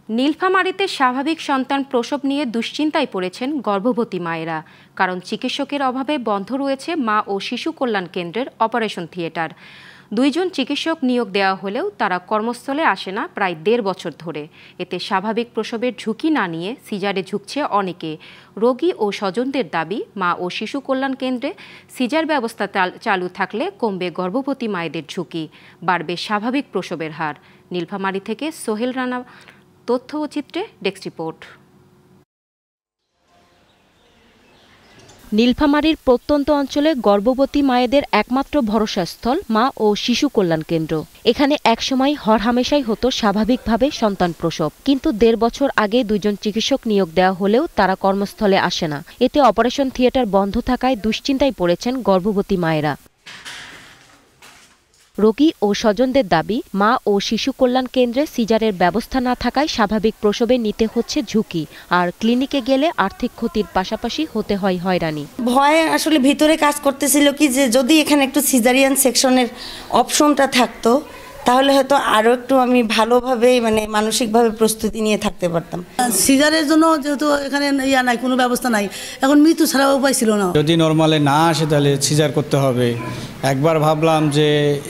নীলফামারীতে স্বাভাবিক সন্তান প্রসব নিয়ে দুশ্চিন্তায় পড়েছেন গর্ভবতী মায়েরা। কারণ চিকিৎসকের অভাবে বন্ধ রয়েছে মা ও শিশু কল্যাণ কেন্দ্রের অপারেশন থিয়েটার। 2 জন চিকিৎসক নিয়োগ দেওয়া হলেও তারা কর্মস্থলে আসে না প্রায় 1.5 বছর ধরে। এতে স্বাভাবিক প্রসবের ঝুঁকি না নিয়ে সিজারে ঝুঁকছে অনেকে। রোগী ও স্বজনদের দাবি, মা ও শিশু কল্যাণ কেন্দ্রে সিজার ব্যবস্থা চালু থাকলে কমবে গর্ভবতী মায়েদের ঝুঁকি, বাড়বে স্বাভাবিক প্রসবের হার। নীলফামারী থেকে সোহেল রানা তথ্য ও চিত্রে ডেস্ক রিপোর্ট। নীলফামারীর প্রত্যন্ত অঞ্চলে গর্ভবতী মায়েদের একমাত্র ভরসাস্থল মা ও শিশু কল্যাণ কেন্দ্র। এখানে একসময় হরহামেশাই হতো স্বাভাবিকভাবে সন্তান প্রসব, কিন্তু 1.5 বছর আগে 2 জন চিকিৎসক নিয়োগ দেওয়া হলেও তারা কর্মস্থলে আসে না। এতে অপারেশন থিয়েটার বন্ধ থাকায় দুশ্চিন্তায় পড়েছেন গর্ভবতী মায়েরা। রোগী ও স্বজনদের দাবি, মা ও শিশু কল্যাণ কেন্দ্রে সিজারের ব্যবস্থা না থাকায় স্বাভাবিক প্রসবে নিতে হচ্ছে ঝুঁকি, আর ক্লিনিকে গেলে আর্থিক ক্ষতির পাশাপাশি হতে হয় হয়রানি। ভয়ে আসলে ভিতরে কাজ করতেছিল কি, যে যদি এখানে একটু সিজারিয়ান সেকশনের অপশনটা থাকতো তাহলে হয়তো আরও একটু আমি ভালোভাবে মানসিকভাবে প্রস্তুতি নিয়ে থাকতে পারতাম। সিজারের জন্য যেহেতু এখানে নাই, কোনো ব্যবস্থা নাই, এখন মৃত্যু ছাড়া উপায় ছিল না। যদি নর্মালে না আসে তাহলে সিজার করতে হবে। একবার ভাবলাম যে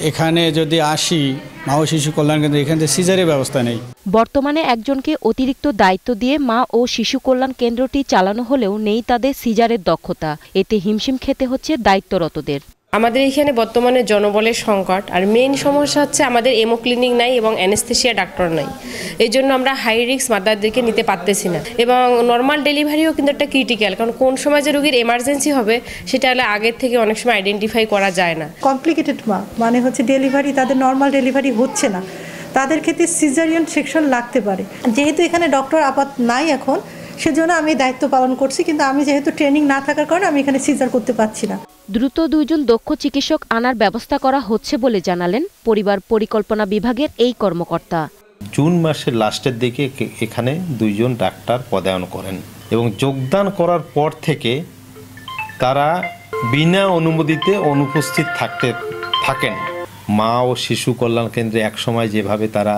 এখানে যদি আসি মা ও শিশু কল্যাণ কেন্দ্রে, এখানে সিজারের ব্যবস্থা নেই। বর্তমানে একজনকে অতিরিক্ত দায়িত্ব দিয়ে মা ও শিশু কল্যাণ কেন্দ্রটি চালানো হলেও নেই তাদের সিজারের দক্ষতা। এতে হিমশিম খেতে হচ্ছে দায়িত্বরতদের। আমাদের এখানে বর্তমানে জনবলের সংকট, আর মেইন সমস্যা হচ্ছে আমাদের এমো ক্লিনিক নাই এবং অ্যানেস্থেসিয়া ডাক্তার নাই। এই জন্য আমরা হাই রিস্ক মাদারদেরকে নিতে পারতেছি না, এবং নর্মাল ডেলিভারিও কিন্তু একটা ক্রিটিক্যাল, কারণ কোন সময় যে রোগীর এমার্জেন্সি হবে সেটা হলে আগের থেকে অনেক সময় আইডেন্টিফাই করা যায় না। কমপ্লিকেটেড মানে হচ্ছে ডেলিভারি, তাদের নর্মাল ডেলিভারি হচ্ছে না, তাদের ক্ষেত্রে সিজারিয়ান সেকশন লাগতে পারে। যেহেতু এখানে ডক্টর নাই এখন, সেজন্য আমি দায়িত্ব পালন করছি, কিন্তু আমি যেহেতু ট্রেনিং না থাকার কারণে আমি এখানে সিজার করতে পারছি না। দ্রুত 2 জন দক্ষ চিকিৎসক আনার ব্যবস্থা করা হচ্ছে বলে জানালেন পরিবার পরিকল্পনা বিভাগের এই কর্মকর্তা। জুন মাসের লাস্টের দিকে এখানে 2 জন ডাক্তার পদায়ন করেন, এবং যোগদান করার পর থেকে তারা বিনা অনুমতিতে অনুপস্থিত থাকেন। মা ও শিশু কল্যাণ কেন্দ্রে একসময় যেভাবে তারা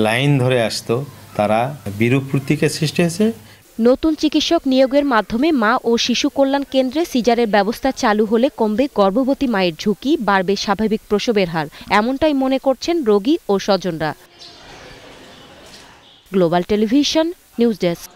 লাইন ধরে আসতো, তারা বিরূপ প্রতিক্রিয়া সৃষ্টি হয়েছে। নতুন চিকিৎসক নিয়োগের মাধ্যমে মা ও শিশু কল্যাণ কেন্দ্রে সিজারের ব্যবস্থা চালু হলে কমবে গর্ভবতী মায়ের ঝুঁকি, বাড়বে স্বাভাবিক প্রসবের হার, এমনটাই মনে করছেন রোগী ও স্বজনরা। Global television news desk.